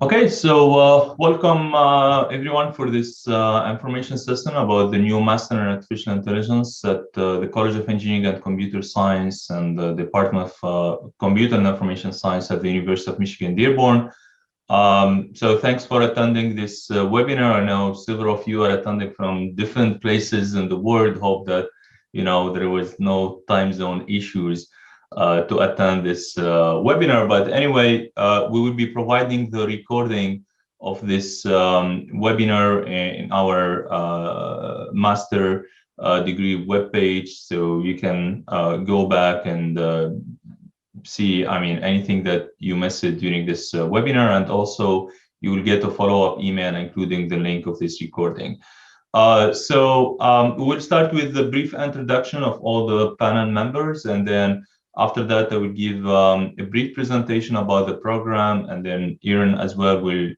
Okay, so welcome everyone for this information session about the new Master in Artificial Intelligence at the College of Engineering and Computer Science and the Department of Computer and Information Science at the University of Michigan-Dearborn. So thanks for attending this webinar. I know several of you are attending from different places in the world. Hope that there was no time zone issues to attend this webinar. But anyway, we will be providing the recording of this webinar in our master degree webpage, so you can go back and see, anything that you missed during this webinar, and also you will get a follow-up email including the link of this recording. So we'll start with the brief introduction of all the panel members, and then after that, I will give a brief presentation about the program, and then Aaron as well will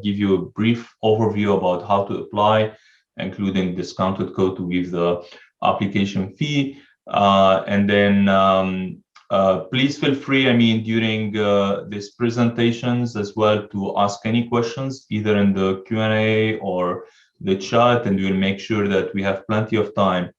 give you a brief overview about how to apply, including discounted code to give the application fee. And then please feel free, during these presentations as well, to ask any questions, either in the Q&A or the chat, and we'll make sure that we have plenty of time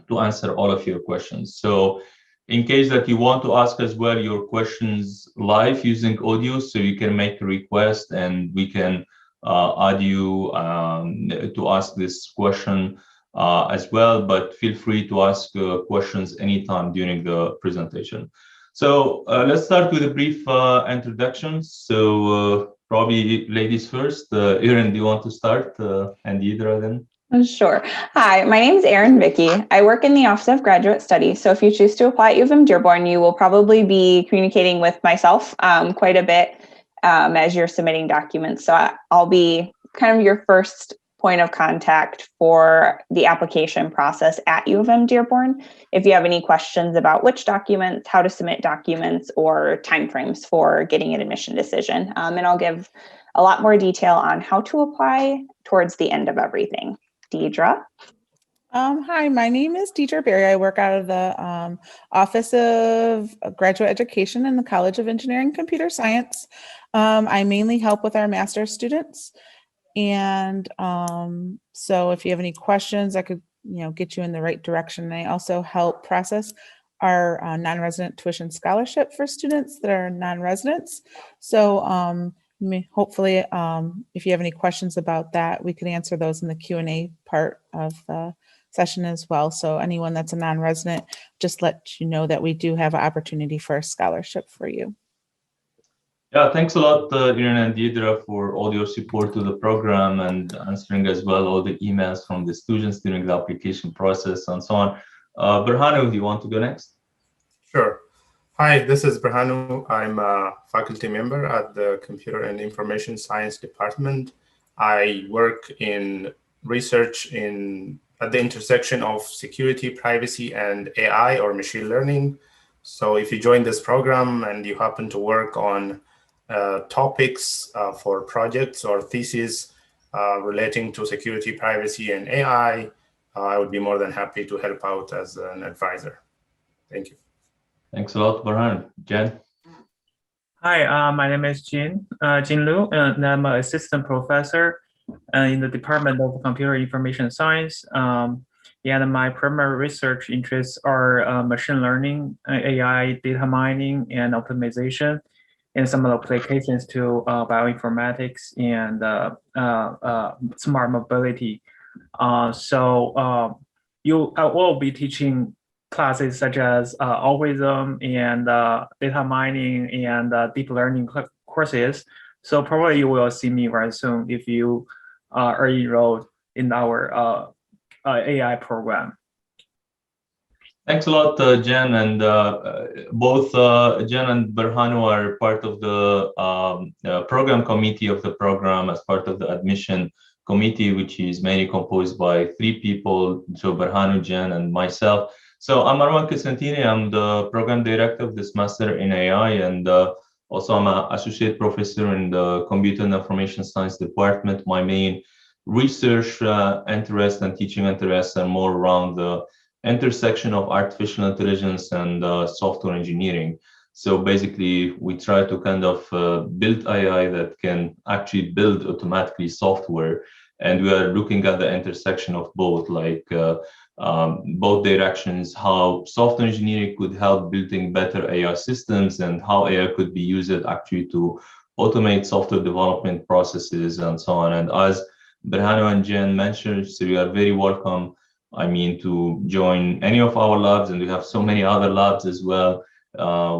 to answer all of your questions. So in case that you want to ask as well your questions live using audio, so you can make a request and we can add you to ask this question as well, but feel free to ask questions anytime during the presentation. So let's start with a brief introduction. So probably ladies first. Erin, do you want to start? And Deidre then? Sure. Hi, my name is Erin Vicky. I work in the Office of Graduate Studies. So if you choose to apply at U of M Dearborn, you will probably be communicating with myself quite a bit as you're submitting documents. So I'll be kind of your first point of contact for the application process at U of M Dearborn. If you have any questions about which documents, how to submit documents, or timeframes for getting an admission decision. And I'll give a lot more detail on how to apply towards the end of everything. Deidre. Hi, my name is Deidre Berry. I work out of the Office of Graduate Education in the College of Engineering and Computer Science. I mainly help with our master's students. And so if you have any questions, I could get you in the right direction. And I also help process our non-resident tuition scholarship for students that are non-residents. So hopefully, if you have any questions about that, we can answer those in the Q&A part of the session as well. So anyone that's a non-resident, just let you know that we do have an opportunity for a scholarship for you. Yeah, thanks a lot, Erin and Deidre, for all your support to the program and answering as well all the emails from the students during the application process and so on. Berhanu, do you want to go next? Sure. Hi, this is Berhanu. I'm a faculty member at the Computer and Information Science Department. I work in research at the intersection of security, privacy, and AI or machine learning. So if you join this program and you happen to work on topics for projects or theses relating to security, privacy, and AI, I would be more than happy to help out as an advisor. Thank you. Thanks a lot, Berhan. Jen? Hi, my name is Jin Liu, and I'm an assistant professor in the Department of Computer Information Science. And my primary research interests are machine learning, AI, data mining, and optimization, and some applications to bioinformatics and smart mobility. I will be teaching classes such as algorithm and data mining and deep learning courses. So probably you will see me very soon if you are enrolled in our AI program. Thanks a lot, Jen, and both Jen and Berhanu are part of the program committee of the program as part of the admission committee, which is mainly composed by 3 people, Joe Berhanu, Jen, and myself. So I'm Marwan Kasantini. I'm the program director of this master in AI, and also I'm an associate professor in the Computer and Information Science department. My main research interest and teaching interests are more around the intersection of artificial intelligence and software engineering. So basically, we try to kind of build AI that can actually build automatically software. And we are looking at the intersection of both, like both directions, how software engineering could help building better AI systems and how AI could be used actually to automate software development processes and so on. And as Berhanu and Jen mentioned, so you are very welcome, I mean, to join any of our labs, and we have so many other labs as well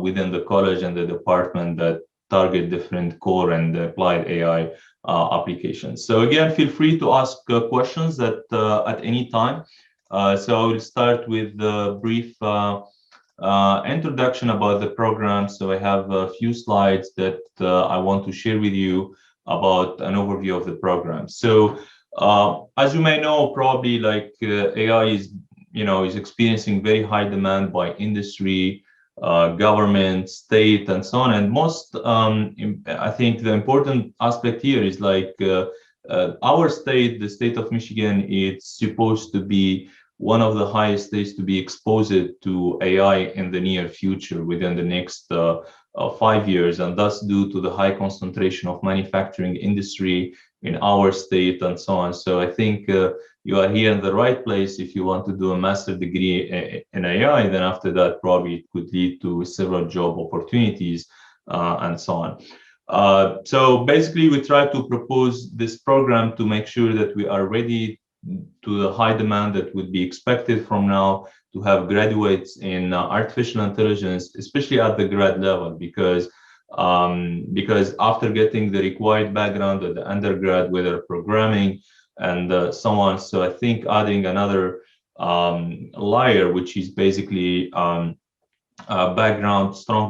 within the college and the department that target different core and applied AI applications. So again, feel free to ask questions at any time. So I will start with a brief introduction about the program. So I have a few slides that I want to share with you about an overview of the program. So as you may know, probably like AI is, is experiencing very high demand by industry, government, state, and so on. And most, I think the important aspect here is like our state, the state of Michigan, it's supposed to be one of the highest states to be exposed to AI in the near future within the next 5 years, and thus due to the high concentration of manufacturing industry in our state and so on. So I think you are here in the right place if you want to do a master's degree in AI. Then after that, probably it could lead to several job opportunities and so on. So basically, we try to propose this program to make sure that we are ready to the high demand that would be expected from now to have graduates in artificial intelligence, especially at the grad level, because after getting the required background at the undergrad, whether programming and so on. So I think adding another layer, which is basically strong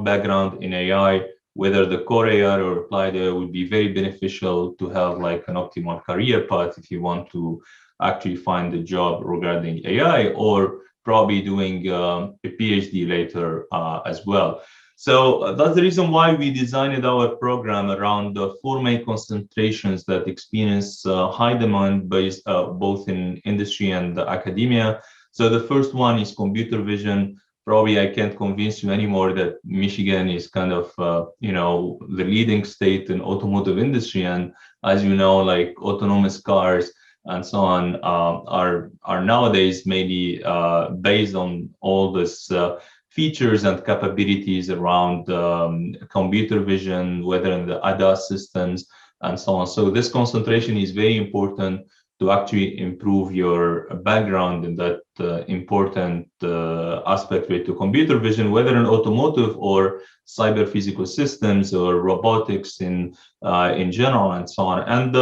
background in AI, whether the core AI or applied AI, would be very beneficial to have like an optimal career path if you want to actually find a job regarding AI, or probably doing a PhD later as well. So that's the reason why we designed our program around the 4 main concentrations that experience high demand based both in industry and academia. So the first one is computer vision. Probably I can't convince you anymore that Michigan is kind of, the leading state in automotive industry. And as you know, like autonomous cars and so on are nowadays maybe based on all this features and capabilities around computer vision, whether in the ADAS systems and so on. So this concentration is very important to actually improve your background in that important aspect related to computer vision, whether in automotive or cyber physical systems or robotics in general and so on. And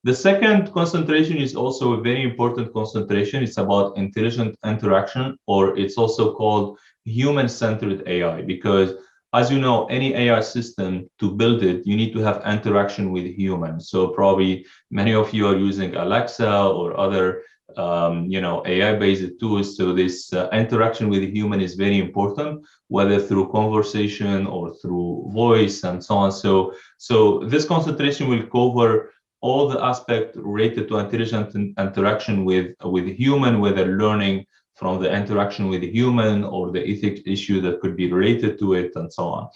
the second concentration is also a very important concentration. It's about intelligent interaction, or it's also called human-centered AI, because as you know, any AI system, to build it, you need to have interaction with humans. So probably many of you are using Alexa or other AI-based tools. So this interaction with a human is very important, whether through conversation or through voice and so on. So this concentration will cover all the aspects related to intelligent interaction with human, whether learning from the interaction with the human or the ethics issue that could be related to it and so on.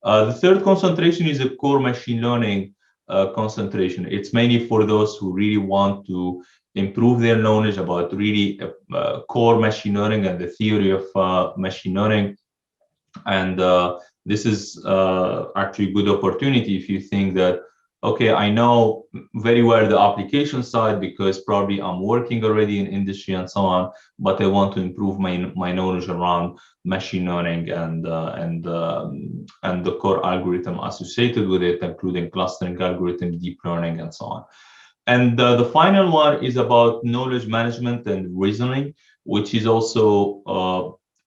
The third concentration is a core machine learning concentration. It's mainly for those who really want to improve their knowledge about really core machine learning and the theory of machine learning. And this is actually a good opportunity if you think that, okay, I know very well the application side because probably I'm working already in industry and so on, but I want to improve my knowledge around machine learning and the core algorithm associated with it, including clustering algorithm, deep learning, and so on. And the final one is about knowledge management and reasoning, which is also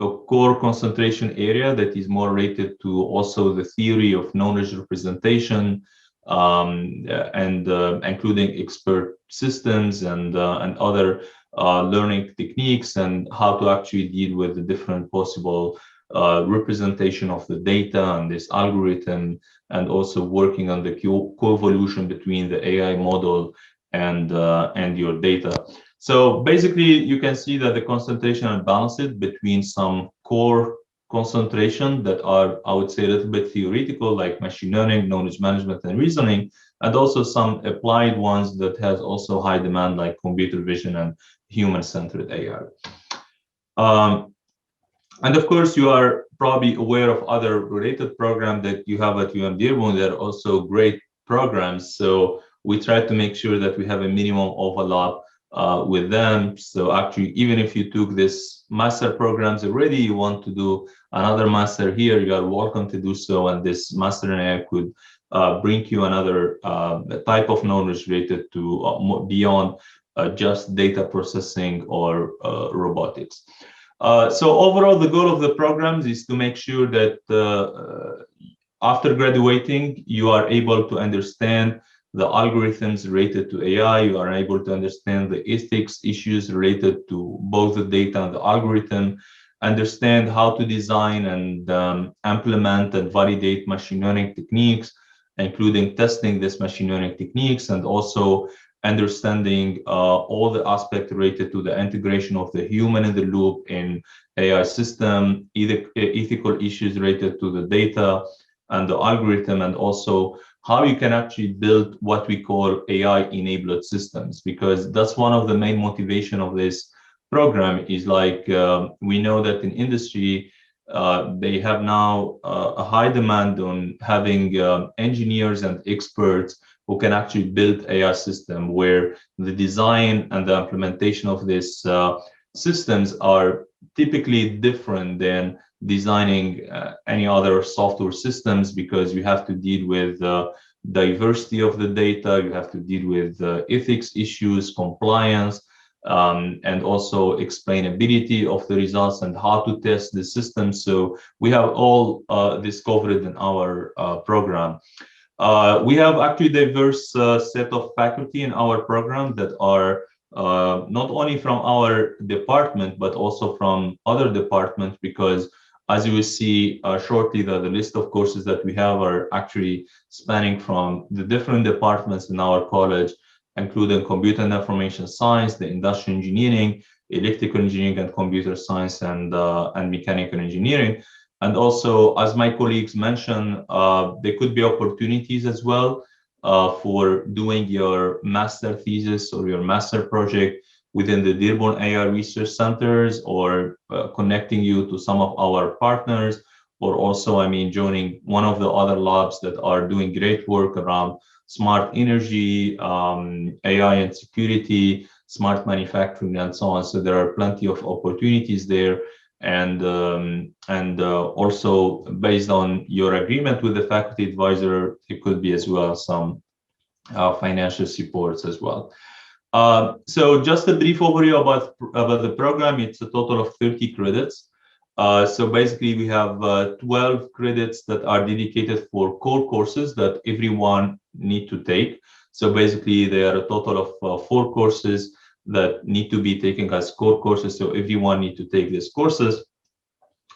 a core concentration area that is more related to also the theory of knowledge representation, and including expert systems and other learning techniques, and how to actually deal with the different possible representation of the data and this algorithm, and also working on the co-evolution between the AI model and your data. So basically, you can see that the concentration and balance it between some core concentration that are, I would say, a little bit theoretical, like machine learning, knowledge management, and reasoning, and also some applied ones that has also high demand, like computer vision and human-centered AI. And of course, you are probably aware of other related programs that you have at Michigan-Dearborn. They're also great programs. So we try to make sure that we have a minimum overlap with them. So actually, even if you took this master programs already, you want to do another master here, you are welcome to do so. And this master in AI could bring you another type of knowledge related to beyond just data processing or robotics. So overall, the goal of the programs is to make sure that after graduating, you are able to understand the algorithms related to AI, you are able to understand the ethics issues related to both the data and the algorithm, understand how to design and implement and validate machine learning techniques, including testing this machine learning techniques, and also understanding all the aspects related to the integration of the human in the loop in AI system, ethical issues related to the data and the algorithm, and also how you can actually build what we call AI-enabled systems, because that's one of the main motivation of this program is like, we know that in industry, they have now a high demand on having engineers and experts who can actually build AI system where the design and the implementation of these systems are typically different than designing any other software systems, because you have to deal with diversity of the data, you have to deal with ethics issues, compliance, and also explainability of the results and how to test the system. So we have all this covered in our program. We have actually diverse set of faculty in our program that are not only from our department, but also from other departments, because as you will see shortly, the list of courses that we have are actually spanning from the different departments in our college, including computer and information science, the industrial engineering, electrical engineering and computer science, and mechanical engineering. And also, as my colleagues mentioned, there could be opportunities as well for doing your master thesis or your master project within the Dearborn AI Research Centers, or connecting you to some of our partners, or also, I mean, joining one of the other labs that are doing great work around smart energy, AI and security, smart manufacturing, and so on. So there are plenty of opportunities there. And also based on your agreement with the faculty advisor, it could be as well some financial supports as well. So just a brief overview about the program. It's a total of 30 credits. So basically we have 12 credits that are dedicated for core courses that everyone need to take. So basically there are a total of 4 courses that need to be taken as core courses. So everyone need to take these courses.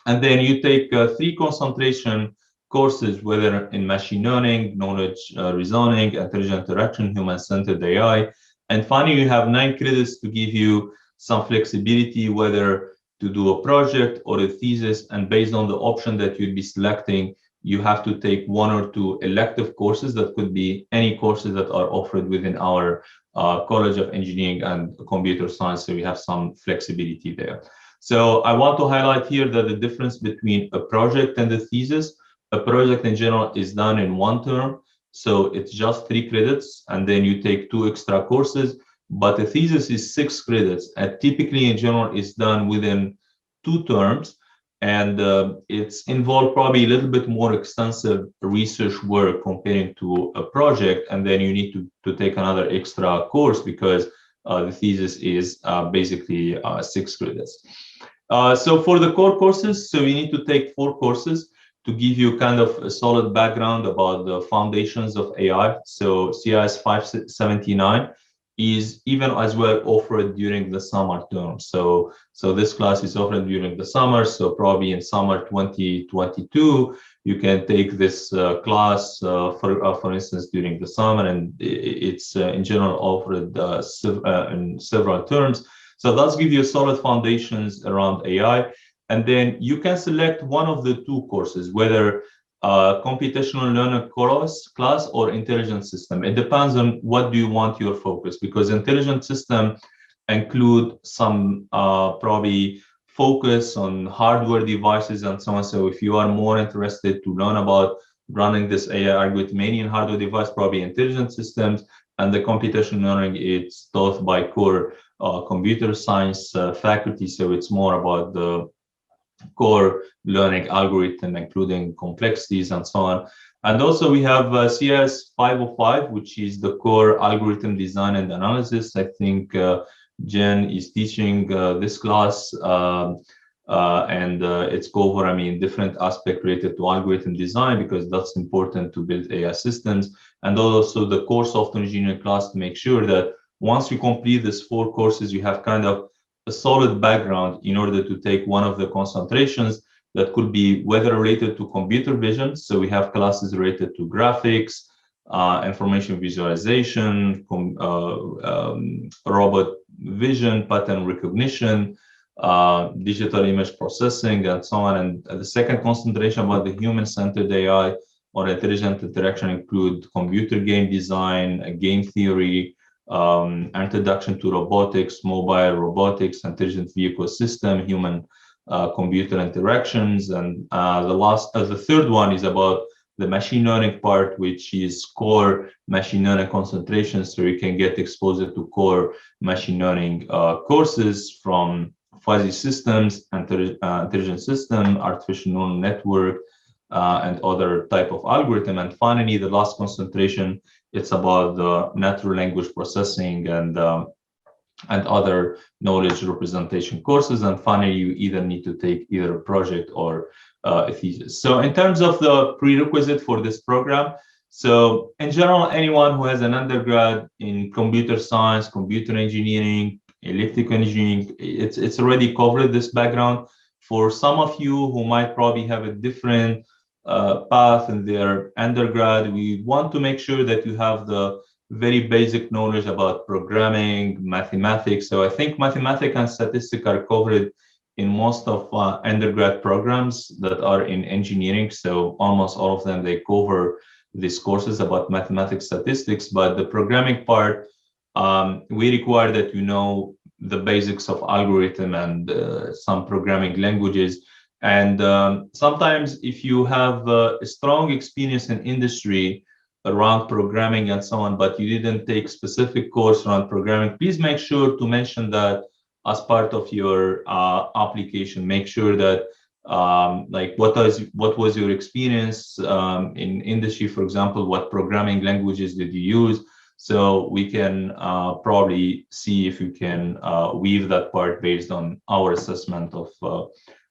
And then you take 3 concentration courses, whether in machine learning, knowledge reasoning, intelligent interaction, human-centered AI. And finally, you have 9 credits to give you some flexibility, whether to do a project or a thesis. And based on the option that you'd be selecting, you have to take 1 or 2 elective courses that could be any courses that are offered within our College of Engineering and Computer Science. So we have some flexibility there. So I want to highlight here that the difference between a project and a thesis, a project in general is done in 1 term. So it's just 3 credits, and then you take 2 extra courses. But the thesis is 6 credits, and typically in general is done within 2 terms. And it's involved probably a little bit more extensive research work comparing to a project. And then you need to take another extra course because the thesis is basically 6 credits. So for the core courses, so you need to take 4 courses. to give you kind of a solid background about the foundations of AI. So CIS 579 is even as well offered during the summer term. So this class is offered during the summer. So probably in summer 2022, you can take this class, for instance, during the summer, and it's in general offered in several terms. So that's give you solid foundations around AI. And then you can select one of the two courses, whether computational learner class or intelligent system. It depends on what do you want your focus, because intelligent system include some probably focus on hardware devices and so on. So if you are more interested to learn about running this AI algorithm in hardware device, probably intelligent systems, and the computational learning, it's taught by core computer science faculty. So it's more about the core learning algorithm, including complexities and so on. And also we have CS 505, which is the core algorithm design and analysis. I think Jen is teaching this class, and it's cover, I mean, different aspects related to algorithm design, because that's important to build AI systems. And also the core software engineering class, to make sure that once you complete these 4 courses, you have kind of a solid background in order to take one of the concentrations that could be whether related to computer vision. So we have classes related to graphics, information visualization, robot vision, pattern recognition, digital image processing, and so on. And the second concentration about the human-centered AI or intelligent interaction include computer game design, game theory, introduction to robotics, mobile robotics, intelligent vehicle system, human computer interactions, and the third one is about the machine learning part, which is core machine learning concentration. So you can get exposure to core machine learning courses from fuzzy systems, intelligent system, artificial neural network, and other type of algorithm. And finally, the last concentration, it's about the natural language processing and other knowledge representation courses. And finally, you either need to take either a project or a thesis. So in terms of the prerequisite for this program, so in general, anyone who has an undergrad in computer science, computer engineering, electrical engineering, it's already covered this background. For some of you who might probably have a different path in their undergrad, we want to make sure that you have the very basic knowledge about programming, mathematics. So I think mathematics and statistics are covered in most of undergrad programs that are in engineering. So almost all of them, they cover these courses about mathematics, statistics. But the programming part, we require that you know the basics of algorithm and some programming languages. And sometimes if you have a strong experience in industry around programming and so on, but you didn't take specific course around programming, please make sure to mention that as part of your application. Make sure that like what was your experience in industry, for example, what programming languages did you use? So we can probably see if you can weave that part based on our assessment of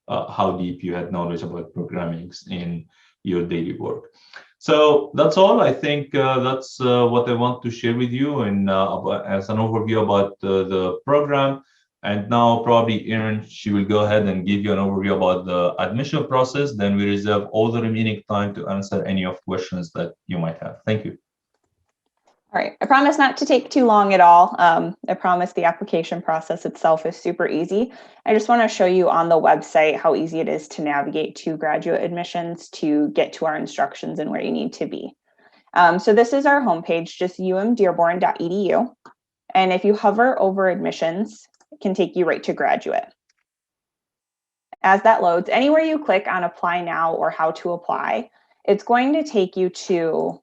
how deep you had knowledge about programming in your daily work. So that's all. I think that's what I want to share with you, and as an overview about the program. And now probably Erin, she will go ahead and give you an overview about the admission process. Then we reserve all the remaining time to answer any of questions that you might have. Thank you. All right, I promise not to take too long at all. I promise the application process itself is super easy. I just want to show you on the website how easy it is to navigate to graduate admissions to get to our instructions and where you need to be. So this is our homepage, just umdearborn.edu. And if you hover over admissions, it can take you right to graduate. As that loads, anywhere you click on apply now or how to apply, it's going to take you to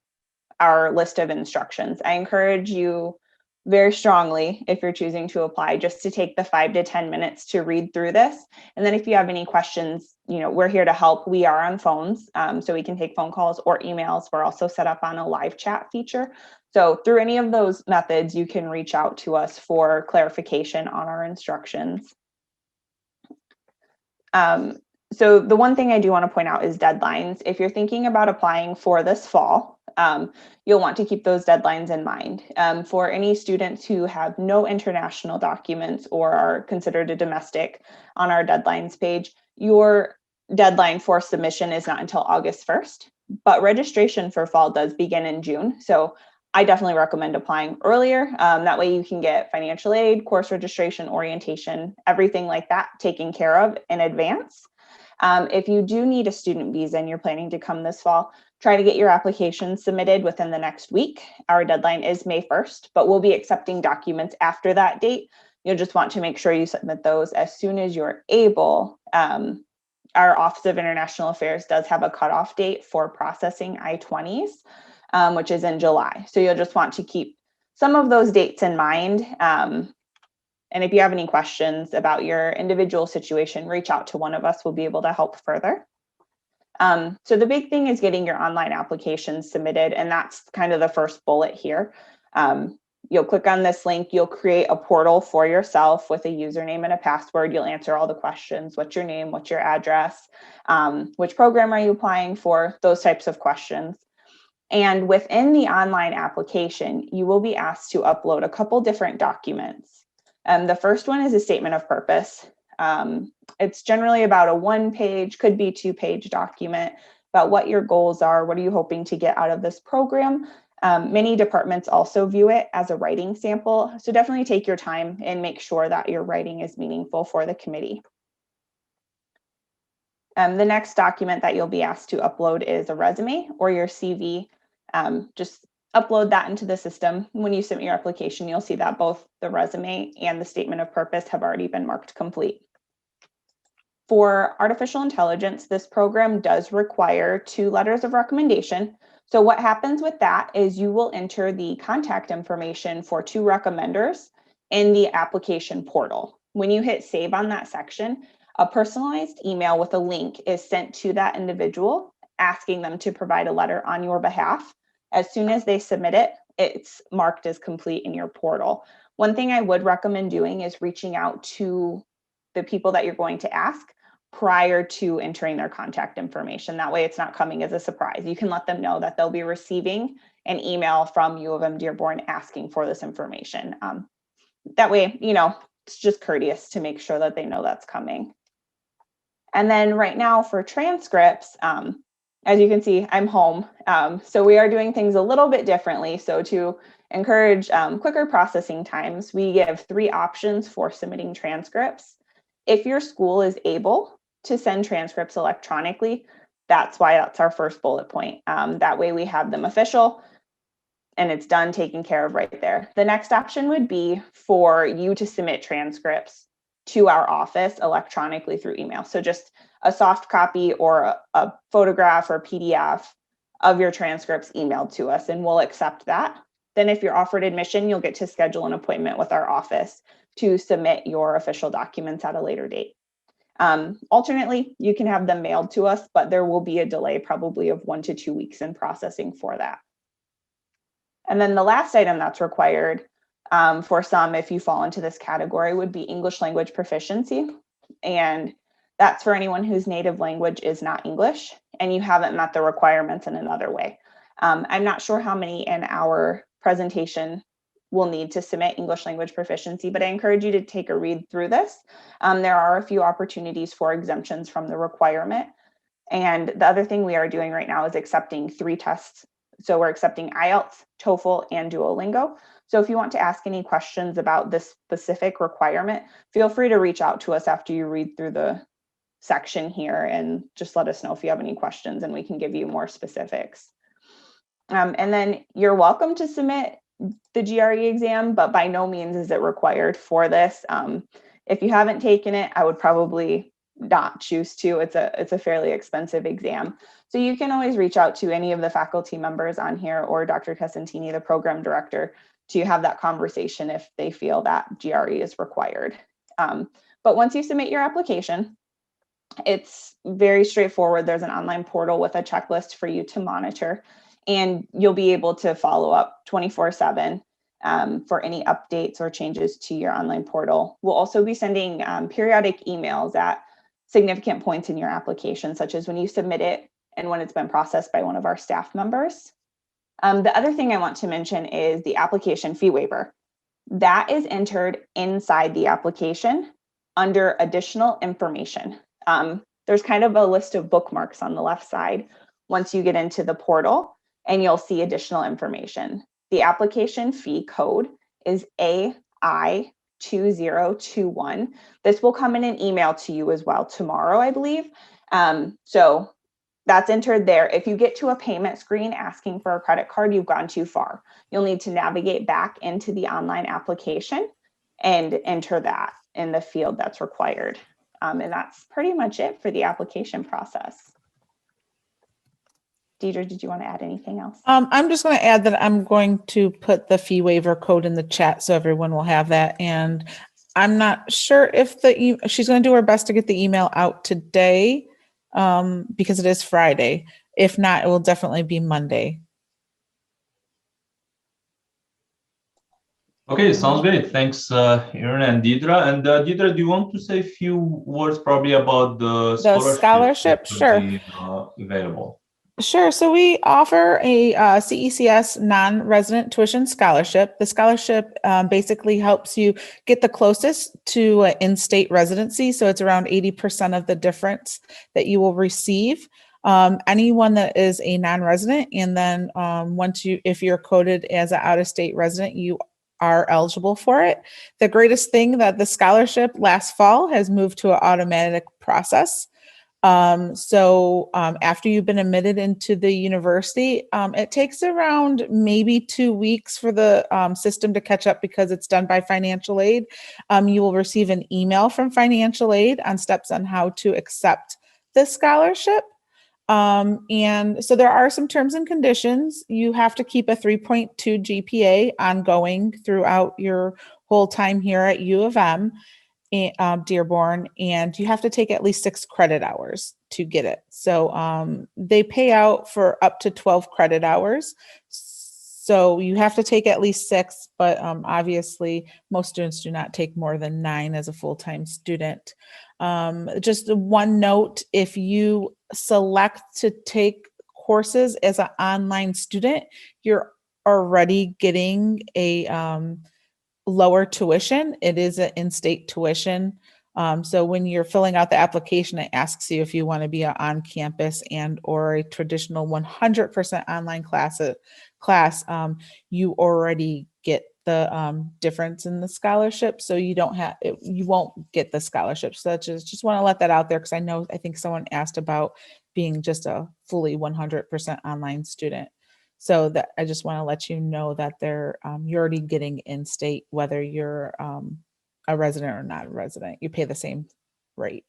our list of instructions. I encourage you very strongly, if you're choosing to apply, just to take the 5 to 10 minutes to read through this. And then if you have any questions, we're here to help. We are on phones, so we can take phone calls or emails. We're also set up on a live chat feature. So through any of those methods, you can reach out to us for clarification on our instructions. So the one thing I do want to point out is deadlines. If you're thinking about applying for this fall, you'll want to keep those deadlines in mind. For any students who have no international documents or are considered a domestic on our deadlines page, your deadline for submission is not until August 1st, but registration for fall does begin in June. So I definitely recommend applying earlier. That way you can get financial aid, course registration, orientation, everything like that taken care of in advance. If you do need a student visa and you're planning to come this fall, try to get your application submitted within the next week. Our deadline is May 1st, but we'll be accepting documents after that date. You'll just want to make sure you submit those as soon as you're able. Our Office of International Affairs does have a cutoff date for processing I-20s, which is in July. So you'll just want to keep some of those dates in mind. And if you have any questions about your individual situation, reach out to one of us. We'll be able to help further. So the big thing is getting your online application submitted, and that's kind of the first bullet here. You'll click on this link, you'll create a portal for yourself with a username and a password. You'll answer all the questions. What's your name? What's your address? Which program are you applying for? Those types of questions. And within the online application, you will be asked to upload a couple different documents. The first one is a statement of purpose. It's generally about a 1-page, could be 2-page document about what your goals are. What are you hoping to get out of this program? Many departments also view it as a writing sample. So definitely take your time and make sure that your writing is meaningful for the committee. The next document that you'll be asked to upload is a resume or your CV. Just upload that into the system. When you submit your application, you'll see that both the resume and the statement of purpose have already been marked complete. For artificial intelligence, this program does require 2 letters of recommendation. So what happens with that is you will enter the contact information for 2 recommenders in the application portal. When you hit save on that section, a personalized email with a link is sent to that individual asking them to provide a letter on your behalf. As soon as they submit it, it's marked as complete in your portal. One thing I would recommend doing is reaching out to the people that you're going to ask prior to entering their contact information. That way it's not coming as a surprise. You can let them know that they'll be receiving an email from U of M Dearborn asking for this information. That way, it's just courteous to make sure that they know that's coming. And then right now for transcripts, as you can see, I'm home. So we are doing things a little bit differently. So to encourage quicker processing times, we give 3 options for submitting transcripts. If your school is able to send transcripts electronically, that's our first bullet point. That way we have them official and it's done, taken care of right there. The next option would be for you to submit transcripts to our office electronically through email. So just a soft copy or a photograph or PDF of your transcripts emailed to us, and we'll accept that. Then if you're offered admission, you'll get to schedule an appointment with our office to submit your official documents at a later date. Alternately, you can have them mailed to us, but there will be a delay probably of 1 to 2 weeks in processing for that. And then the last item that's required for some, if you fall into this category, would be English language proficiency. And that's for anyone whose native language is not English and you haven't met the requirements in another way. I'm not sure how many in our presentation will need to submit English language proficiency, but I encourage you to take a read through this. There are a few opportunities for exemptions from the requirement. And the other thing we are doing right now is accepting 3 tests. So we're accepting IELTS, TOEFL, and Duolingo. So if you want to ask any questions about this specific requirement, feel free to reach out to us after you read through the section here and just let us know if you have any questions and we can give you more specifics. And then you're welcome to submit the GRE exam, but by no means is it required for this. If you haven't taken it, I would probably not choose to. It's a fairly expensive exam. So you can always reach out to any of the faculty members on here or Dr. Casentini, the program director, to have that conversation if they feel that GRE is required. But once you submit your application, it's very straightforward. There's an online portal with a checklist for you to monitor, and you'll be able to follow up 24/7 for any updates or changes to your online portal. We'll also be sending periodic emails at significant points in your application, such as when you submit it and when it's been processed by one of our staff members. The other thing I want to mention is the application fee waiver. That is entered inside the application under additional information. There's kind of a list of bookmarks on the left side once you get into the portal, and you'll see additional information. The application fee code is AI2021. This will come in an email to you as well tomorrow, I believe. So that's entered there. If you get to a payment screen asking for a credit card, you've gone too far. You'll need to navigate back into the online application and enter that in the field that's required. And that's pretty much it for the application process. Deidre, did you want to add anything else? I'm just going to add that I'm going to put the fee waiver code in the chat so everyone will have that. And I'm not sure if she's going to do her best to get the email out today because it is Friday. If not, it will definitely be Monday. Okay, sounds great. Thanks, Erin and Deidre. And Deidre, do you want to say a few words probably about the scholarship? Sure. Available. Sure. So we offer a CECS non-resident tuition scholarship. The scholarship basically helps you get the closest to in-state residency. So it's around 80% of the difference that you will receive. Anyone that is a non-resident, and then if you're coded as an out-of-state resident, you are eligible for it. The greatest thing that the scholarship last fall has moved to an automatic process. After you've been admitted into the university, it takes around maybe 2 weeks for the system to catch up because it's done by financial aid. You will receive an email from financial aid on steps on how to accept the scholarship. And so there are some terms and conditions. You have to keep a 3.2 GPA ongoing throughout your whole time here at U of M. Dearborn, and you have to take at least 6 credit hours to get it. So they pay out for up to 12 credit hours. So you have to take at least 6, but obviously most students do not take more than 9 as a full-time student. Just one note, if you select to take courses as an online student, you're already getting a lower tuition. It is an in-state tuition. So when you're filling out the application, it asks you if you want to be an on-campus and or a traditional 100% online class. You already get the difference in the scholarship, so you won't get the scholarship. So just want to let that out there because I think someone asked about being just a fully 100% online student. So that I just want to let you know that you're already getting in-state, whether you're a resident or not a resident. You pay the same rate.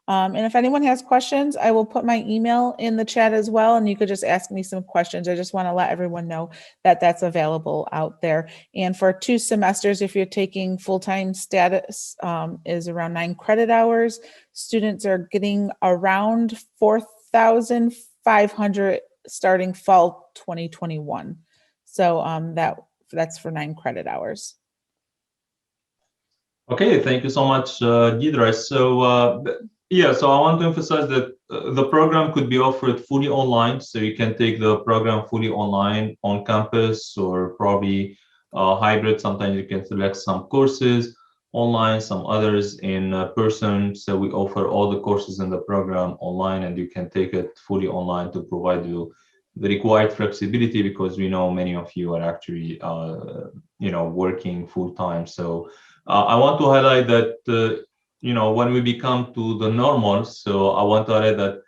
And if anyone has questions, I will put my email in the chat as well, and you could just ask me some questions. I just want to let everyone know that that's available out there. And for 2 semesters, if you're taking full-time status, is around 9 credit hours. Students are getting around 4,500 starting fall 2021. So that's for 9 credit hours. Okay, thank you so much, Deidre. So so I want to emphasize that the program could be offered fully online. So you can take the program fully online on campus or probably hybrid. Sometimes you can select some courses online, some others in person. So we offer all the courses in the program online, and you can take it fully online to provide you the required flexibility, because we know many of you are actually working full time. So I want to highlight that when we become to the normal, so I want to highlight that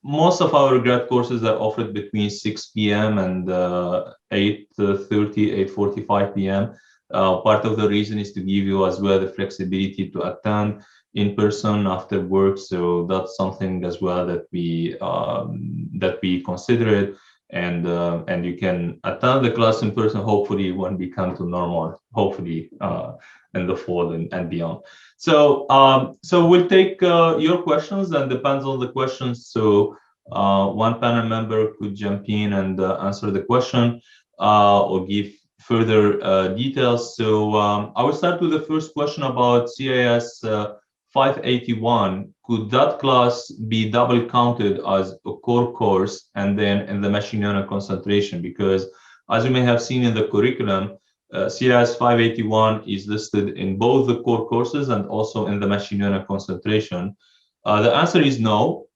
most of our grad courses are offered between 6 p.m. and 8:30, 8:45 p.m. Part of the reason is to give you as well the flexibility to attend in person after work. So that's something as well that we consider, and you can attend the class in person, hopefully when we come to normal, hopefully in the fall and beyond. So we'll take your questions, and depends on the questions. So one panel member could jump in and answer the question or give further details. So I will start with the first question about CIS 581, could that class be double counted as a core course and then in the machine learning concentration? Because as you may have seen in the curriculum, CIS 581 is listed in both the core courses and also in the machine learning concentration. The answer is no.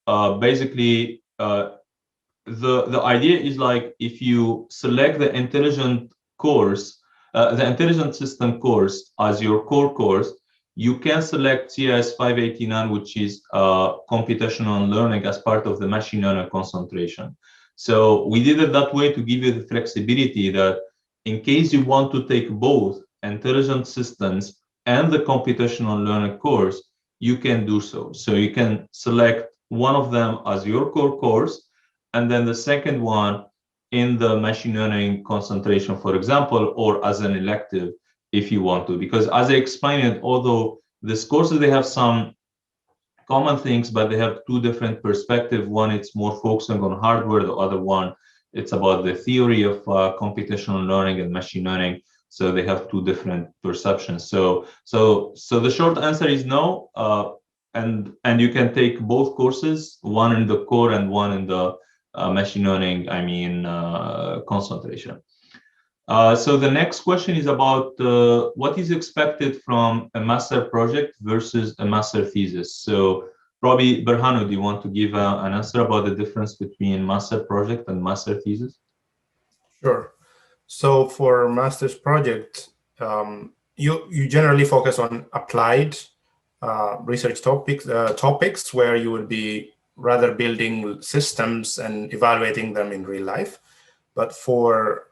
Basically, the idea is like if you select the intelligent course, the intelligent system course as your core course, you can select CIS 589, which is computational learning as part of the machine learning concentration. So we did it that way to give you the flexibility that in case you want to take both intelligent systems and the computational learning course, you can do so. So you can select one of them as your core course, and then the second one in the machine learning concentration, for example, or as an elective if you want to. Because as I explained it, although these courses, they have some common things, but they have two different perspectives. One, it's more focusing on hardware. The other one, it's about the theory of computational learning and machine learning. So they have two different perceptions. So the short answer is no. And you can take both courses, one in the core and one in the machine learning, concentration. So the next question is about what is expected from a master project versus a master thesis. So probably, Berhanu, do you want to give an answer about the difference between master project and master thesis? Sure. So for master's project, you generally focus on applied research topics where you would be rather building systems and evaluating them in real life. But for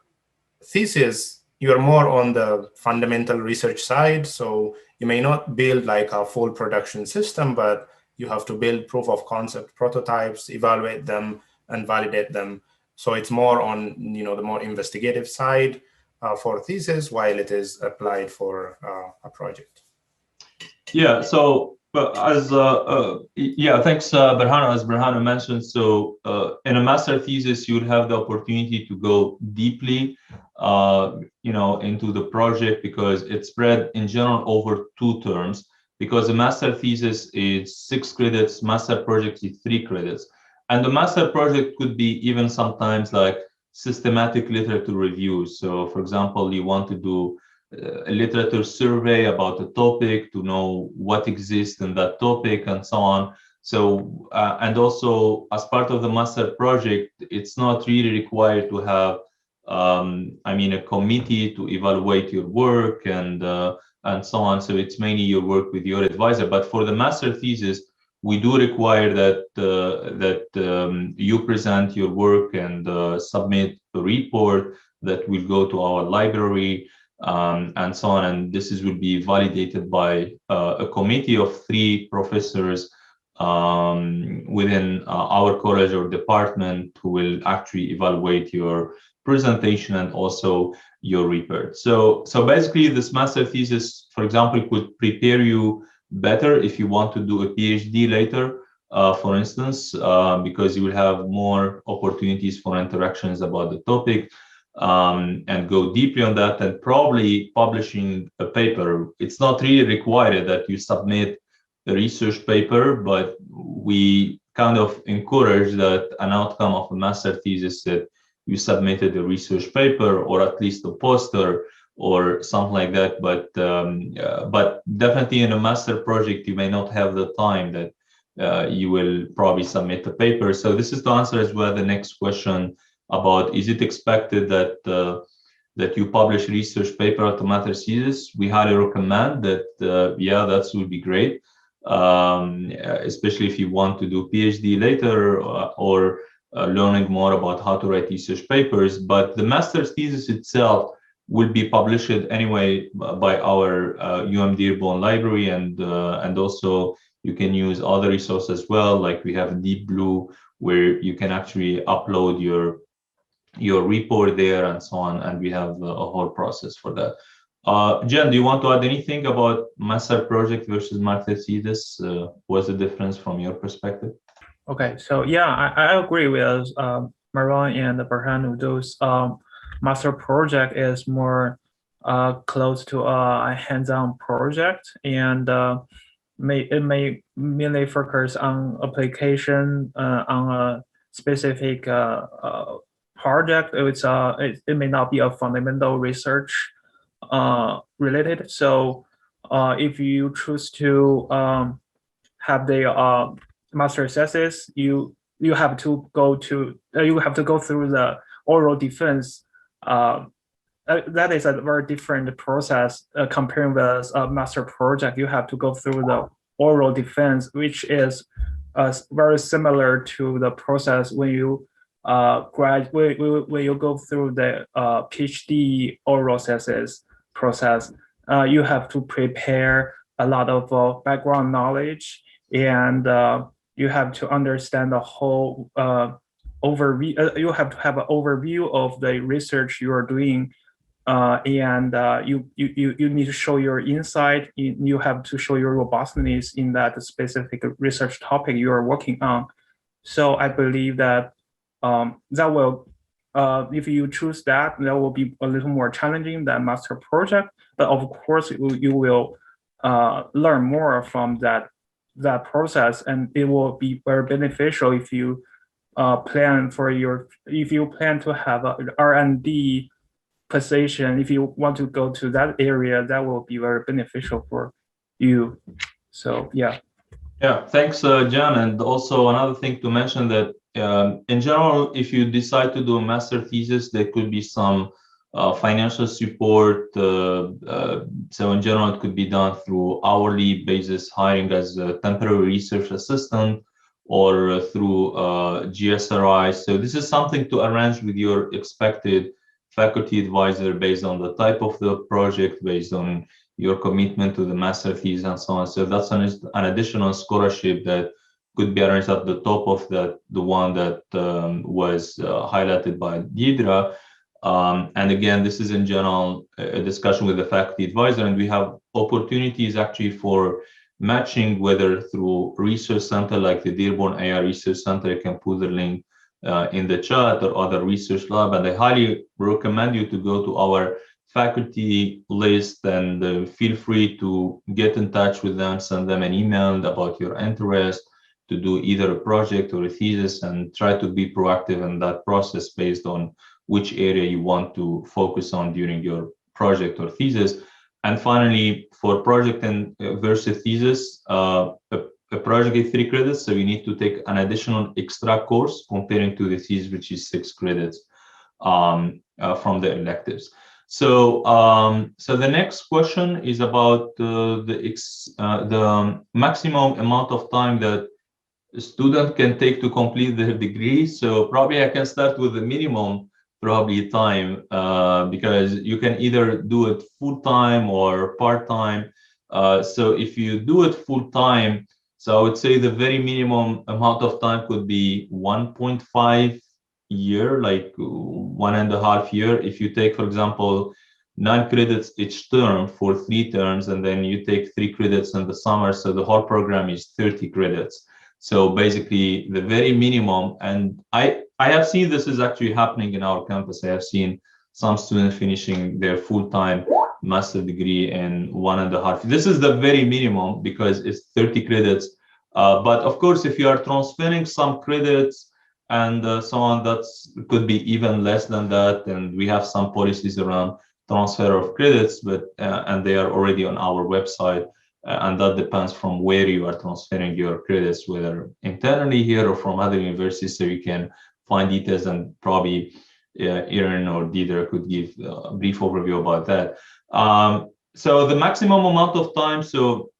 thesis, you're more on the fundamental research side. So you may not build like a full production system, but you have to build proof of concept prototypes, evaluate them, and validate them. So it's more on the more investigative side for thesis, while it is applied for a project. Yeah. So thanks, Berhanu. As Berhanu mentioned, so in a master thesis, you'd have the opportunity to go deeply, into the project because it's spread in general over 2 terms. Because the master thesis is 6 credits, master project is 3 credits, and the master project could be even sometimes like systematic literature reviews. So, for example, you want to do a literature survey about a topic to know what exists in that topic and so on. So, and also as part of the master project, it's not really required to have, a committee to evaluate your work and so on. So it's mainly your work with your advisor. But for the master thesis, we do require that you present your work and submit a report that will go to our library. And so on, and this will be validated by a committee of 3 professors within our college or department who will actually evaluate your presentation and also your report. So basically, this master thesis, for example, could prepare you better if you want to do a PhD later, for instance, because you will have more opportunities for interactions about the topic. And go deeply on that, and probably publishing a paper. It's not really required that you submit a research paper, but we kind of encourage that an outcome of a master thesis that you submitted a research paper or at least a poster or something like that. But definitely in a master project, you may not have the time that you will probably submit a paper. So this is to answer as well the next question about is it expected that you publish research paper at the master thesis. We highly recommend that. That would be great, especially if you want to do PhD later or learning more about how to write research papers. But the master's thesis itself will be published anyway by our Dearborn library, and also you can use other resources as well. Like we have Deep Blue, where you can actually upload your report there and so on, and we have a whole process for that. Jen, do you want to add anything about master project versus master thesis? What's the difference from your perspective? Okay, so yeah, I agree with Marwan and Berhanu. Those master project is more close to a hands-on project, and may mainly focus on application on a specific project. It may not be a fundamental research related. So if you choose to have the master thesis, you have to go through the oral defense. That is a very different process comparing with a master project. You have to go through the oral defense, which is very similar to the process when you when you go through the PhD oral thesis process. You have to prepare a lot of background knowledge, and you have to understand the whole overview. You have to have an overview of the research you are doing. And you need to show your insight. You have to show your robustness in that specific research topic you are working on. So I believe that that will, if you choose that will be a little more challenging than master project. But of course, you will learn more from that process, and it will be very beneficial if you plan to have an R&D position. If you want to go to that area, that will be very beneficial for you. So yeah. Yeah, thanks, John. And also another thing to mention that in general, if you decide to do a master thesis, there could be some financial support. So in general, it could be done through hourly basis hiring as a temporary research assistant or through GSRI. So this is something to arrange with your expected faculty advisor based on the type of the project, based on your commitment to the master thesis and so on. So that's an additional scholarship that could be arranged at the top of the one that was highlighted by Deidre. And again, this is in general a discussion with the faculty advisor, and we have opportunities actually for matching, whether through research center like the Dearborn AI Research Center. You can put the link in the chat, or other research lab, and I highly recommend you to go to our faculty list and feel free to get in touch with them, send them an email about your interest to do either a project or a thesis, and try to be proactive in that process based on which area you want to focus on during your project or thesis. And finally, for project and versus thesis, a project is 3 credits, so you need to take an additional extra course comparing to the thesis, which is 6 credits from the electives. So, so the next question is about the maximum amount of time that a student can take to complete their degree. So probably I can start with the minimum probably time, because you can either do it full-time or part-time. So if you do it full-time, so I would say the very minimum amount of time could be 1.5 year, like 1.5 years. If you take, for example, 9 credits each term for 3 terms, and then you take 3 credits in the summer, so the whole program is 30 credits. So basically the very minimum, and I have seen this is actually happening in our campus. I have seen some students finishing their full-time master degree in 1.5. This is the very minimum because it's 30 credits. But of course, if you are transferring some credits and so on, that's could be even less than that. And we have some policies around transfer of credits, but and they are already on our website. And that depends from where you are transferring your credits, whether internally here or from other universities. So you can find details, and probably Erin or Deidre could give a brief overview about that. So the maximum amount of time, so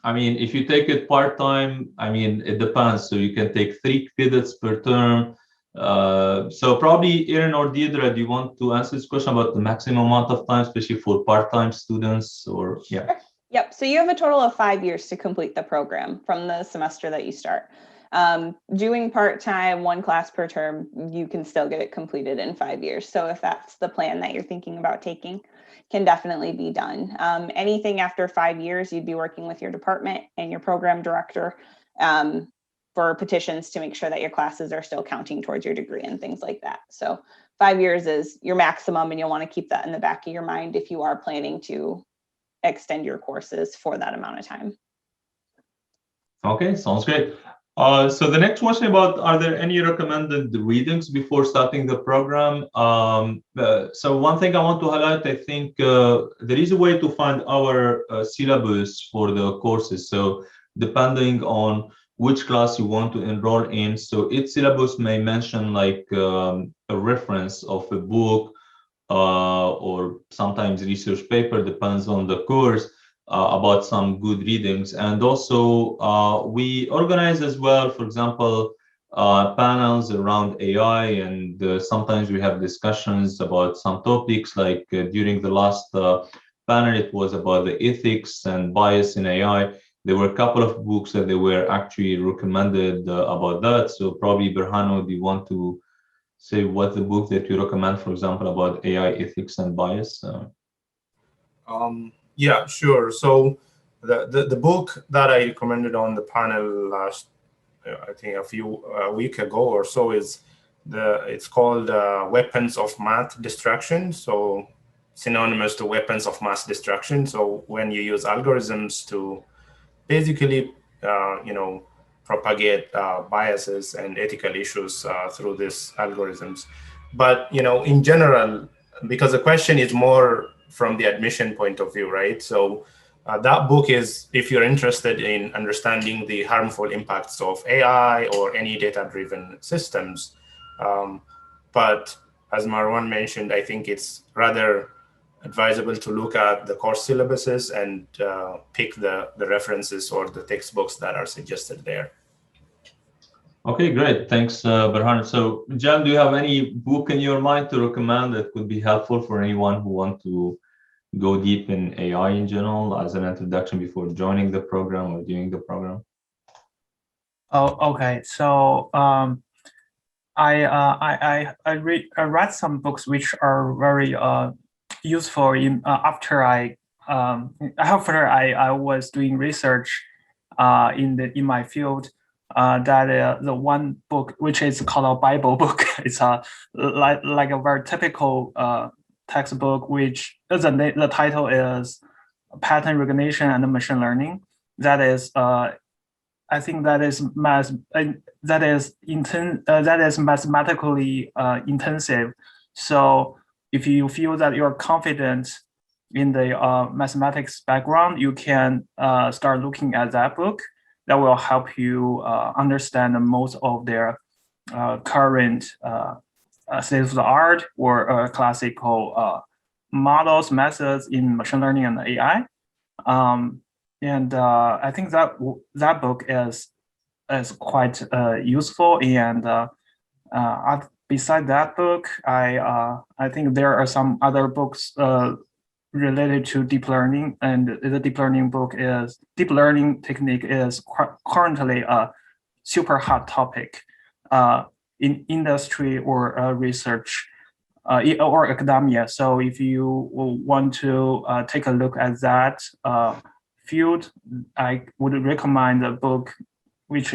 I mean, if you take it part-time, I mean, it depends. So you can take 3 credits per term. So probably Erin or Deidre, do you want to answer this question about the maximum amount of time, especially for part-time students? Or yeah. Yep. So you have a total of 5 years to complete the program from the semester that you start. Doing part-time, 1 class per term, you can still get it completed in 5 years. So if that's the plan that you're thinking about taking, can definitely be done. Anything after 5 years, you'd be working with your department and your program director for petitions to make sure that your classes are still counting towards your degree and things like that. So 5 years is your maximum, and you'll want to keep that in the back of your mind if you are planning to extend your courses for that amount of time. Okay, sounds great. So the next question about, are there any recommended readings before starting the program? So one thing I want to highlight, I think there is a way to find our syllabus for the courses. So depending on which class you want to enroll in, so its syllabus may mention like a reference of a book or sometimes research paper, depends on the course. About some good readings. And also we organize as well, for example, panels around AI, and sometimes we have discussions about some topics, like during the last panel, it was about the ethics and bias in AI. There were a couple of books that they were actually recommended about that. So probably Berhanu, do you want to say what the book that you recommend, for example, about AI ethics and bias? Yeah, sure. So the book that I recommended on the panel last, I think a week ago or so, is it's called Weapons of Math Destruction. So synonymous to weapons of mass destruction. So when you use algorithms to basically, propagate biases and ethical issues through these algorithms. But, in general, because the question is more from the admission point of view, right? So that book is, if you're interested in understanding the harmful impacts of AI or any data-driven systems. But as Marwan mentioned, I think it's rather advisable to look at the course syllabuses and pick the references or the textbooks that are suggested there. Okay, great. Thanks, Berhan. So, Jan, do you have any book in your mind to recommend that could be helpful for anyone who want to go deep in AI in general as an introduction before joining the program or doing the program? Oh, okay. So I read some books which are very useful in after I was doing research in my field. That the one book which is called a Bible book. It's like a very typical textbook, which the title is Pattern Recognition and Machine Learning. That is I think that is mathematically intensive. So if you feel that you're confident in the mathematics background, you can start looking at that book. That will help you understand most of their current state of the art or classical models, methods in machine learning and AI. And I think that book is quite useful. And beside that book, I think there are some other books related to deep learning, and the deep learning technique is currently a super hot topic in industry or research or academia. So if you want to take a look at that field, I would recommend a book which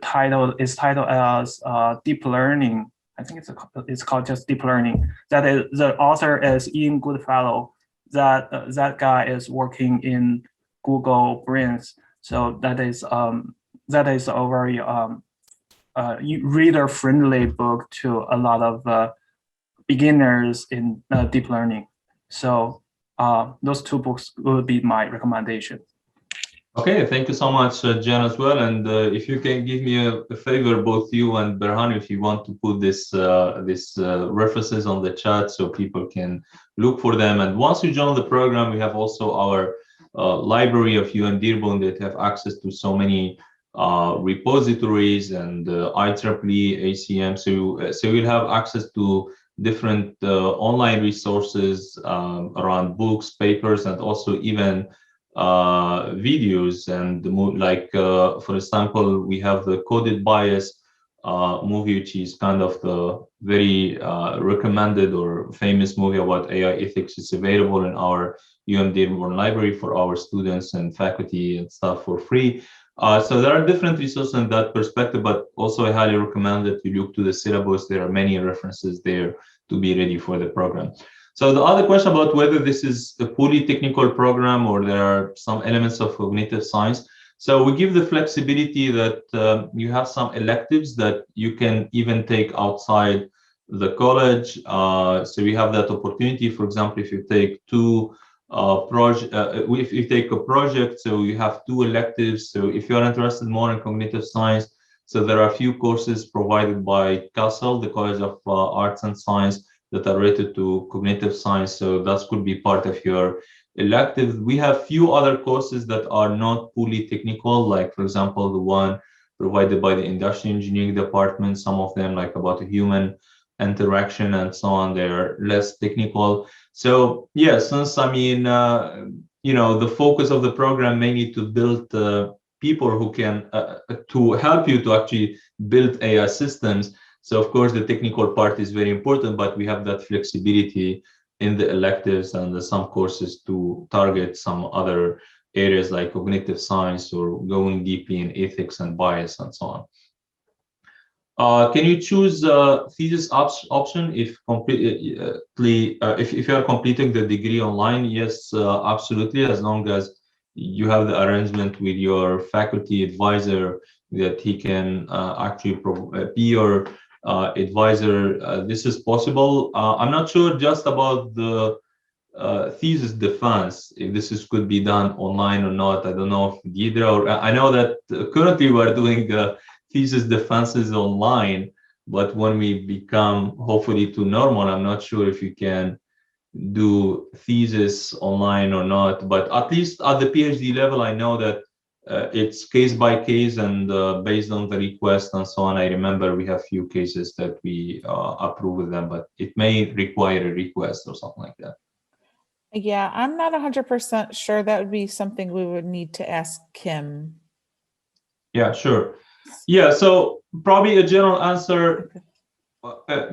titled as Deep Learning. I think it's called just Deep Learning. That is, the author is Ian Goodfellow. That guy is working in Google Brains. So that is a very reader-friendly book to a lot of beginners in deep learning. So those two books would be my recommendation. Okay, thank you so much, Jen, as well. And if you can give me a favor, both you and Berhan, if you want to put this references on the chat so people can look for them. And once you join the program, we have also our library of Dearborn that have access to so many repositories and IEEE, ACM. So you'll have access to different online resources around books, papers, and also even videos. And like for example, we have the Coded Bias movie, which is kind of the very recommended or famous movie about AI ethics. It's available in our Dearborn library for our students and faculty and staff for free. So there are different resources in that perspective, but also I highly recommend that you look to the syllabus. There are many references there to be ready for the program. So the other question about whether this is a fully technical program or there are some elements of cognitive science. So we give the flexibility that you have some electives that you can even take outside the college. So we have that opportunity. For example, if you take if you take a project, so you have 2 electives. So if you're interested more in cognitive science, so there are a few courses provided by CASEL, the College of Arts and Science, that are related to cognitive science. So that could be part of your elective. We have few other courses that are not fully technical, like for example, the one provided by the industrial engineering department. Some of them, like about human interaction and so on, they're less technical. So yeah, since I mean, the focus of the program mainly to build people who can to help you to actually build AI systems. So of course the technical part is very important, but we have that flexibility in the electives and some courses to target some other areas like cognitive science or going deeply in ethics and bias and so on. Can you choose thesis option if if you are completing the degree online? Yes, absolutely, as long as you have the arrangement with your faculty advisor that he can actually be your advisor. This is possible. I'm not sure just about the thesis defense, if could be done online or not. I don't know if Deidre, or I know that currently we're doing thesis defenses online, but when we become hopefully to normal, I'm not sure if you can do thesis online or not. But at least at the PhD level, I know that it's case by case and based on the request and so on. I remember we have few cases that we approve with them, but it may require a request or something like that. Yeah, I'm not 100% sure. That would be something we would need to ask Kim. Yeah, sure. Yeah, so probably a general answer.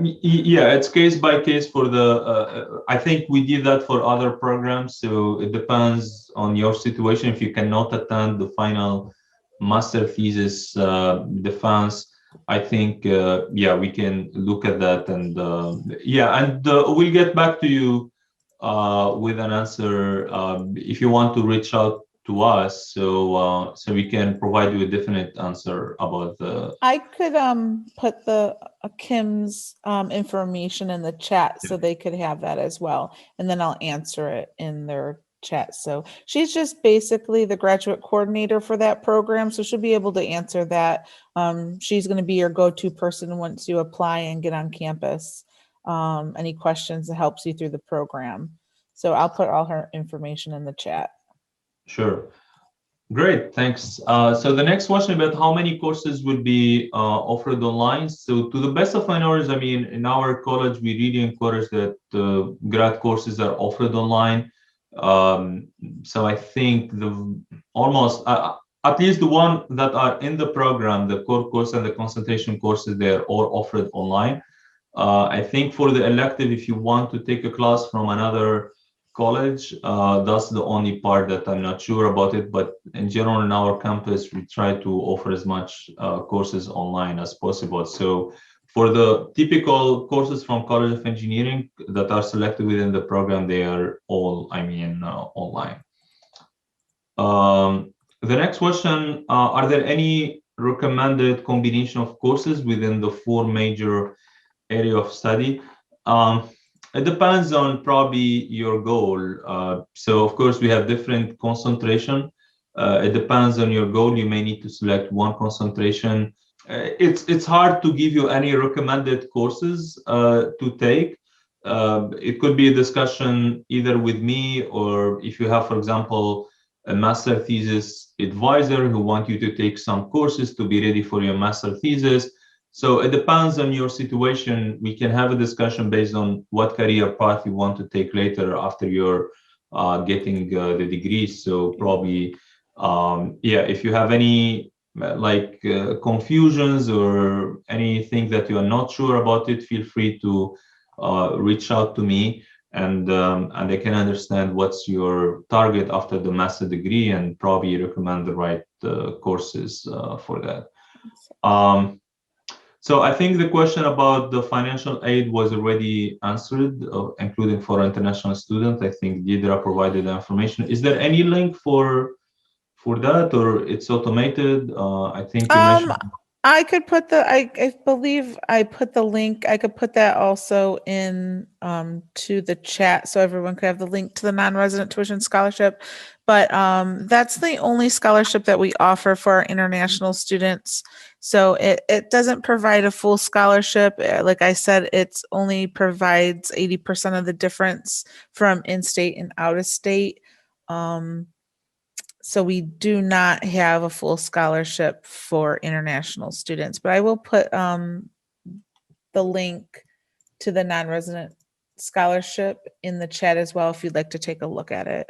Yeah, it's case by case for the. I think we did that for other programs, so it depends on your situation. If you cannot attend the final master thesis defense, I think yeah, we can look at that, and yeah, and we'll get back to you with an answer if you want to reach out to us, so so we can provide you a definite answer about the. I could put the Kim's information in the chat so they could have that as well, and then I'll answer it in their chat. So she's just basically the graduate coordinator for that program, so she'll be able to answer that. She's going to be your go-to person once you apply and get on campus. Any questions that helps you through the program. So I'll put all her information in the chat. Sure. Great, thanks. So the next question about how many courses will be offered online. So to the best of my knowledge, I mean, in our college, we really encourage that grad courses are offered online. So I think almost at least the one that are in the program, the core course and the concentration courses, they're all offered online. I think for the elective, if you want to take a class from another college, that's the only part that I'm not sure about it. But in general, in our campus, we try to offer as much courses online as possible. So for the typical courses from College of Engineering that are selected within the program, they are all, I mean, online. The next question, are there any recommended combination of courses within the 4 major area of study? It depends on probably your goal. So of course we have different concentration. It depends on your goal. You may need to select one concentration. It's hard to give you any recommended courses to take. It could be a discussion either with me, or if you have, for example, a master thesis advisor who want you to take some courses to be ready for your master thesis. So it depends on your situation. We can have a discussion based on what career path you want to take later after you're getting the degree. So probably, yeah, if you have any like confusions or anything that you are not sure about it, feel free to reach out to me, and I can understand what's your target after the master degree and probably recommend the right courses for that. So I think the question about the financial aid was already answered, including for international students. I think Deidre provided the information. Is there any link for for that, or it's automated? I think you mentioned. I could put I believe I put the link. I could put that also in to the chat so everyone could have the link to the non-resident tuition scholarship. But that's the only scholarship that we offer for our international students. So it doesn't provide a full scholarship. Like I said, it's only provides 80% of the difference from in-state and out-of-state. So we do not have a full scholarship for international students, but I will put the link to the non-resident scholarship in the chat as well if you'd like to take a look at it.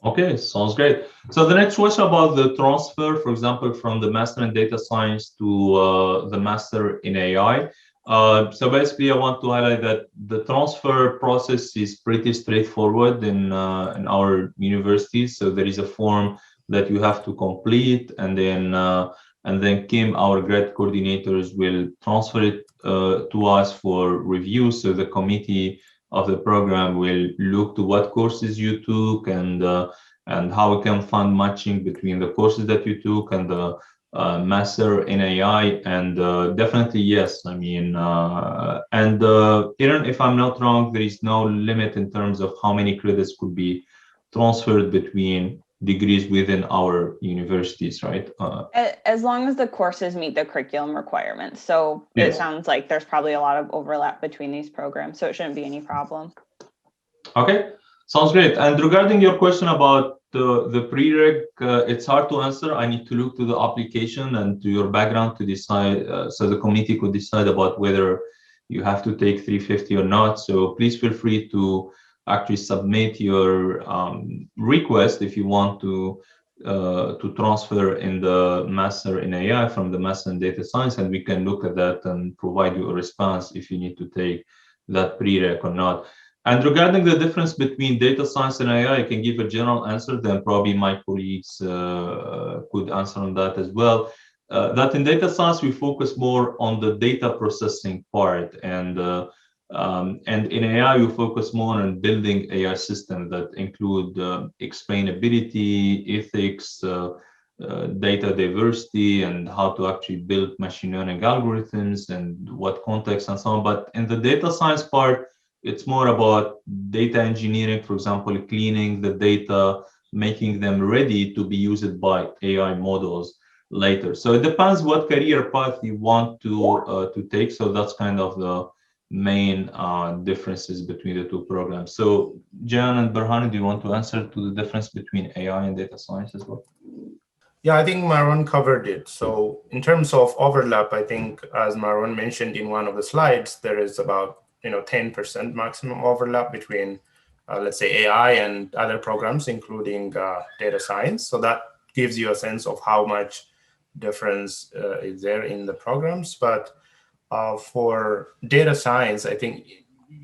Okay, sounds great. So the next question about the transfer, for example, from the master in data science to the master in AI. So basically, I want to highlight that the transfer process is pretty straightforward in our universities. So there is a form that you have to complete, and then Kim, our grad coordinators, will transfer it to us for review. So the committee of the program will look to what courses you took and how we can fund matching between the courses that you took and the master in AI. And definitely, yes, I mean, Aaron, if I'm not wrong, there is no limit in terms of how many credits could be transferred between degrees within our universities, right? As long as the courses meet the curriculum requirements. So Yes. It sounds like there's probably a lot of overlap between these programs, so it shouldn't be any problem. Okay, sounds great. And regarding your question about the prereq, it's hard to answer. I need to look to the application and to your background to decide, so the committee could decide about whether you have to take 350 or not. So please feel free to actually submit your request if you want to transfer in the master in AI from the master in data science, and we can look at that and provide you a response if you need to take that prereq or not. And regarding the difference between data science and AI, I can give a general answer, then probably my colleagues could answer on that as well. That in data science, we focus more on the data processing part, and in AI, we focus more on building AI systems that include explainability, ethics, data diversity, and how to actually build machine learning algorithms and what context and so on. But in the data science part, it's more about data engineering, for example, cleaning the data, making them ready to be used by AI models later. So it depends what career path you want to take. So that's kind of the main differences between the two programs. So Jan and Berhanu, do you want to answer to the difference between AI and data science as well? Yeah, I think Marwan covered it. So in terms of overlap, I think as Marwan mentioned in one of the slides, there is about 10% maximum overlap between let's say AI and other programs, including data science. So that gives you a sense of how much difference is there in the programs. But for data science, I think,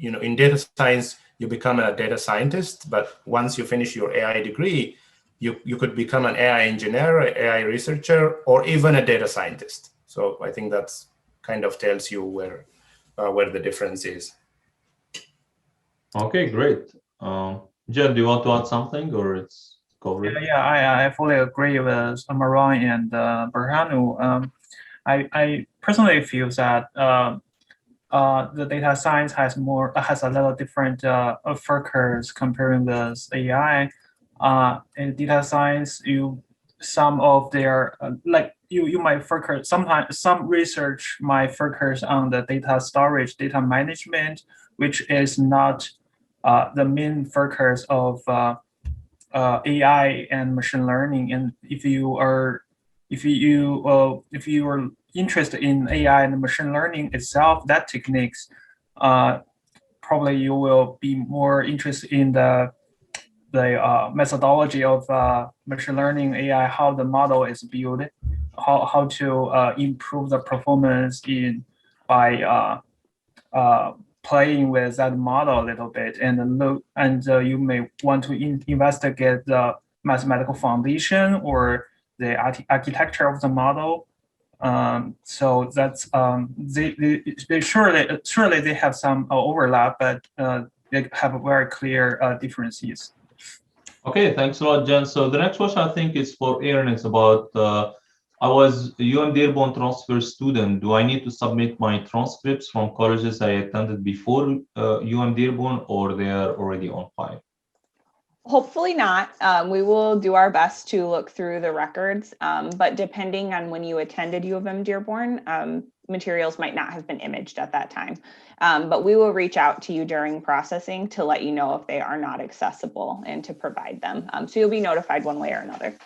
in data science, you become a data scientist, but once you finish your AI degree, you could become an AI engineer, an AI researcher, or even a data scientist. So I think that's kind of tells you where the difference is. Okay, great. Jen, do you want to add something, or it's covered? Yeah, I fully agree with Marwan and Berhanu. I personally feel that the data science has a little different focus comparing with AI. In data science, some of their you might focus, sometimes some research might focus on the data storage, data management, which is not the main focus of AI and machine learning. And if you are interested in AI and machine learning itself, that techniques, probably you will be more interested in the methodology of machine learning AI, how the model is built, how to improve the performance by playing with that model a little bit, and you may want to investigate the mathematical foundation or the architecture of the model. So that's they surely they have some overlap, but they have very clear differences. Okay, thanks a lot, Jen. So the next question I think is for Aaron. It's about I was a Dearborn transfer student. Do I need to submit my transcripts from colleges I attended before Dearborn, or they are already on file? Hopefully not. We will do our best to look through the records, but depending on when you attended U of M Dearborn, materials might not have been imaged at that time. But we will reach out to you during processing to let you know if they are not accessible and to provide them. So you'll be notified one way or another.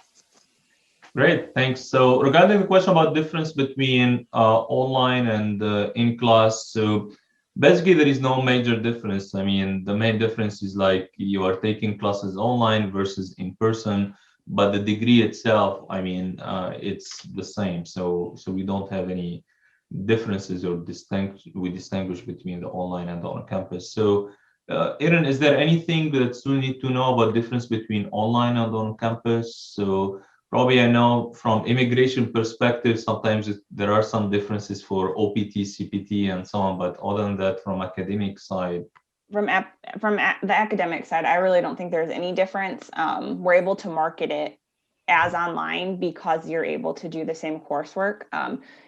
Great, thanks. So regarding the question about difference between online and in class, so basically there is no major difference. I mean, the main difference is like you are taking classes online versus in person, but the degree itself, I mean, it's the same. So we don't have any differences or we distinguish between the online and the on-campus. So Aaron, is there anything that you need to know about difference between online and on-campus? So probably I know from immigration perspective, sometimes there are some differences for OPT, CPT, and so on. But other than that, from academic side, from the academic side, I really don't think there's any difference. We're able to market it as online because you're able to do the same coursework.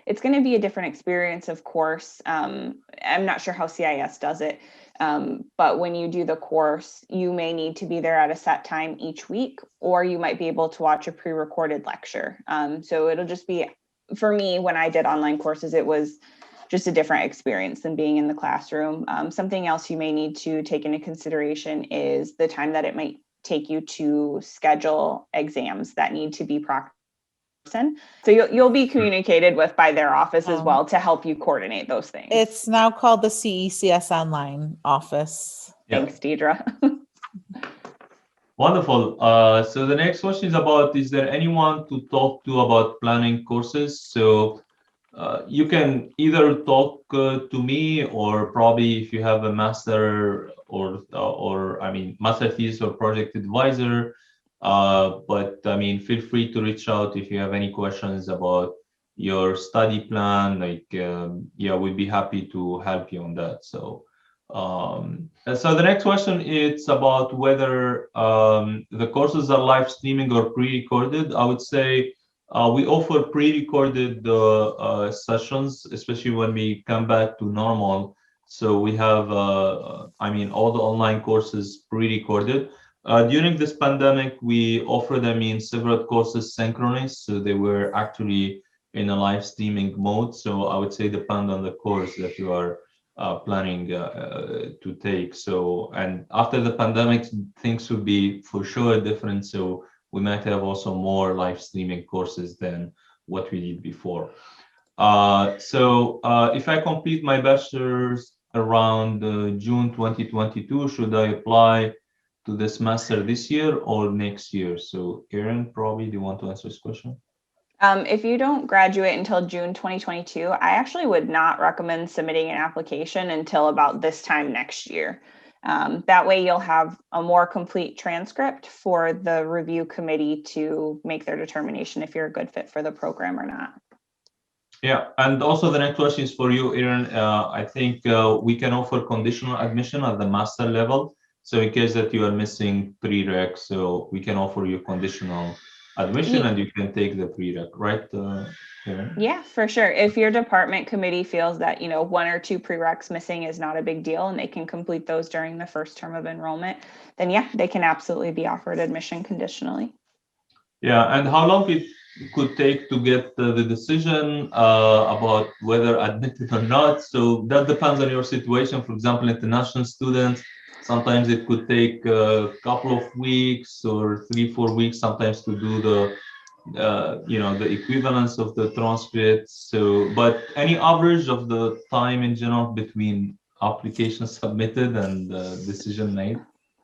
It's going to be a different experience, of course. I'm not sure how CIS does it, but when you do the course, you may need to be there at a set time each week, or you might be able to watch a pre-recorded lecture. So it'll just be, for me, when I did online courses, it was just a different experience than being in the classroom. Something else you may need to take into consideration is the time that it might take you to schedule exams that need to be proctored. So you'll be communicated with by their office as well to help you coordinate those things. It's now called the CECS Online office. Thanks, Deidre. Wonderful. So the next question is about, is there anyone to talk to about planning courses? So you can either talk to me, or probably if you have a master or I mean, master thesis or project advisor. But I mean, feel free to reach out if you have any questions about your study plan. Like, yeah, we'd be happy to help you on that. So the next question is about whether the courses are live streaming or pre-recorded. I would say we offer pre-recorded sessions, especially when we come back to normal. So we have, I mean, all the online courses pre-recorded. During this pandemic, we offer them in several courses synchronous, so they were actually in a live streaming mode. So I would say depend on the course that you are planning to take. So, and after the pandemic, things will be for sure different. So we might have also more live streaming courses than what we did before. If I complete my bachelor's around June 2022, should I apply to this master this year or next year? So Aaron, probably, do you want to answer this question? If you don't graduate until June 2022, I actually would not recommend submitting an application until about this time next year. That way you'll have a more complete transcript for the review committee to make their determination if you're a good fit for the program or not. Yeah, and also the next question is for you, Aaron. I think we can offer conditional admission at the master level. So in case that you are missing prereq, so we can offer you conditional admission and you can take the prereq, right? Aaron? Yeah, for sure. If your department committee feels that, you know, 1 or 2 prereqs missing is not a big deal and they can complete those during the first term of enrollment, then yeah, they can absolutely be offered admission conditionally. Yeah, and how long it could take to get the decision about whether admitted or not? So that depends on your situation. For example, international students, sometimes it could take a couple of weeks or 3-4 weeks sometimes to do the the equivalence of the transcripts. So, but any average of the time in general between applications submitted and decision made?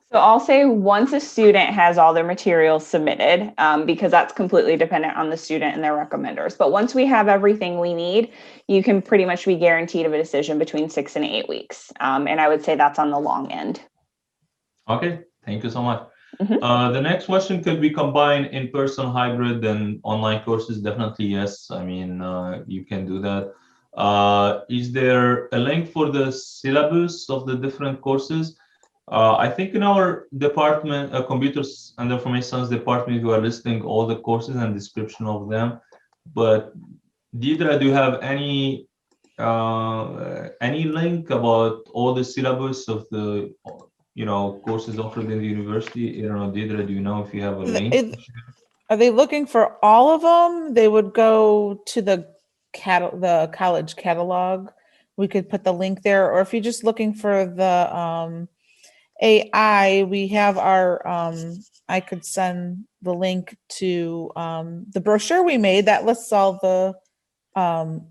So I'll say once a student has all their materials submitted, because that's completely dependent on the student and their recommenders. But once we have everything we need, you can pretty much be guaranteed of a decision between 6 and 8 weeks. And I would say that's on the long end. Okay, thank you so much. Mm-hmm. The next question, could we combine in-person, hybrid, and online courses? Definitely yes. I mean, you can do that. Is there a link for the syllabus of the different courses? I think in our department, computers and information science department, we are listing all the courses and description of them. But Deidre, do you have any link about all the syllabus of the courses offered in the university? I don't know, Deidre, do you know if you have a link? Are they looking for all of them? They would go to the college catalog. We could put the link there, or if you're just looking for the AI, we have our I could send the link to the brochure we made that lists all the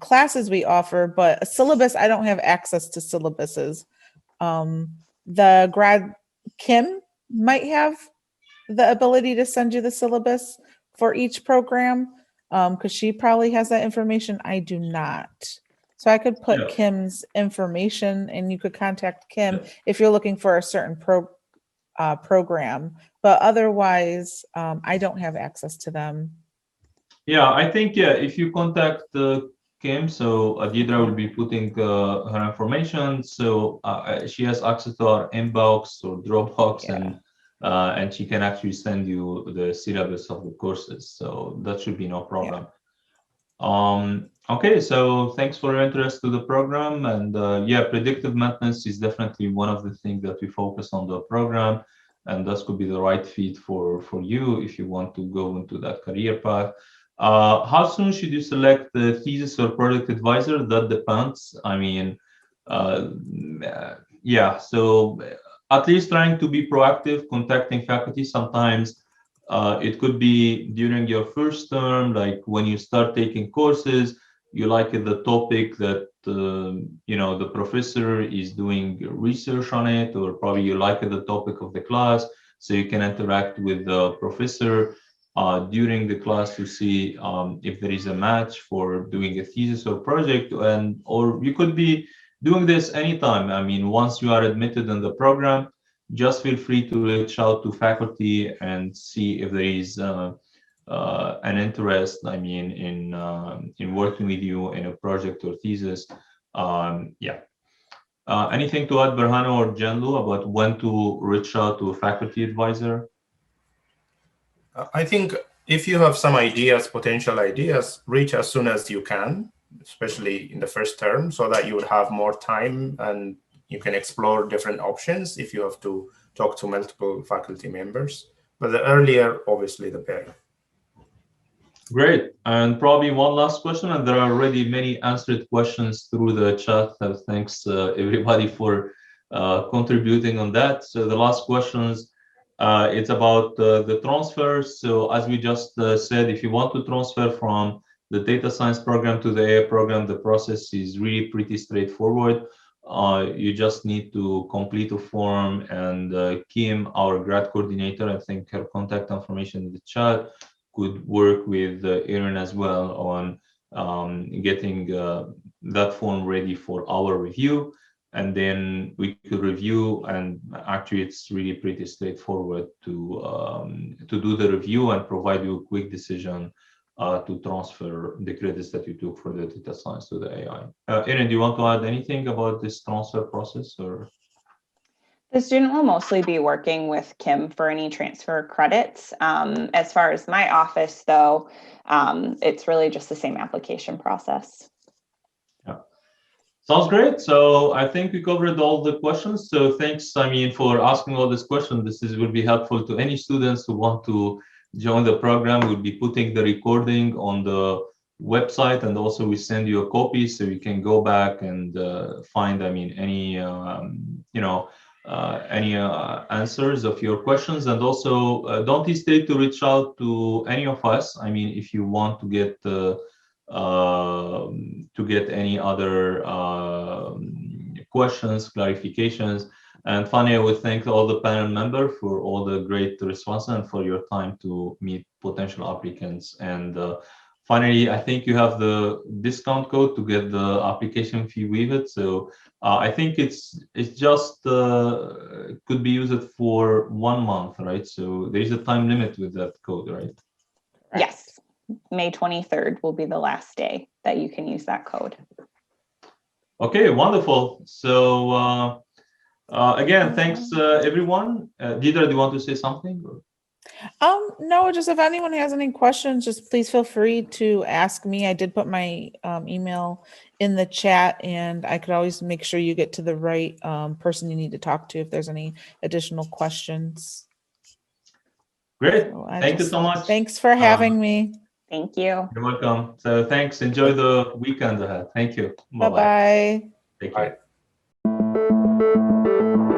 classes we offer, but a syllabus, I don't have access to syllabuses. The grad Kim might have the ability to send you the syllabus for each program, because she probably has that information. I do not. So I could put Kim's information and you could contact Kim if you're looking for a certain program, but otherwise I don't have access to them. Yeah, I think, if you contact Kim, so Deidre will be putting her information. So she has access to our inbox or Dropbox, and she can actually send you the syllabus of the courses. So that should be no problem. Okay, so thanks for your interest to the program. And predictive maintenance is definitely one of the things that we focus on the program. And this could be the right fit for you if you want to go into that career path. How soon should you select the thesis or project advisor? That depends. I mean, so at least trying to be proactive, contacting faculty. Sometimes it could be during your first term, like when you start taking courses, you like the topic that the professor is doing research on it, or probably you like the topic of the class, so you can interact with the professor during the class to see if there is a match for doing a thesis or project, or you could be doing this anytime. I mean, once you are admitted in the program, just feel free to reach out to faculty and see if there is an interest, I mean, in working with you in a project or thesis. Anything to add, Berhano or Janlu, about when to reach out to a faculty advisor? I think if you have some ideas, potential ideas, reach as soon as you can, especially in the first term, so that you would have more time and you can explore different options if you have to talk to multiple faculty members. But the earlier, obviously, the better. Great. And probably one last question, and there are already many answered questions through the chat. Thanks everybody for contributing on that. So the last questions, it's about the transfers. So as we just said, if you want to transfer from the data science program to the AI program, the process is really pretty straightforward. You just need to complete a form, and Kim, our grad coordinator, I think her contact information in the chat, could work with Aaron as well on getting that form ready for our review. And then we could review, and actually it's really pretty straightforward to do the review and provide you a quick decision to transfer the credits that you took for the data science to the AI. Aaron, do you want to add anything about this transfer process, or? The student will mostly be working with Kim for any transfer credits. As far as my office, though, it's really just the same application process. Yeah, sounds great. So I think we covered all the questions. So thanks, I mean, for asking all these questions. This will be helpful to any students who want to join the program. We'll be putting the recording on the website, and also we send you a copy so you can go back and find, I mean, any answers of your questions. And also don't hesitate to reach out to any of us. I mean, if you want to get any other questions, clarifications. And finally, I would thank all the panel members for all the great responses and for your time to meet potential applicants. And finally, I think you have the discount code to get the application fee waived. So I think it's just could be used for 1 month, right? So there is a time limit with that code, right? Yes, May 23rd will be the last day that you can use that code. Okay, wonderful. So Again, thanks everyone. Dieter, do you want to say something? No, just if anyone has any questions, just please feel free to ask me. I did put my email in the chat, and I could always make sure you get to the right person you need to talk to if there's any additional questions. Great. So Thank you so much. Thanks for having me. Thank you. You're welcome. So thanks. Enjoy the weekend ahead. Thank you. Bye-bye. Take care. Bye.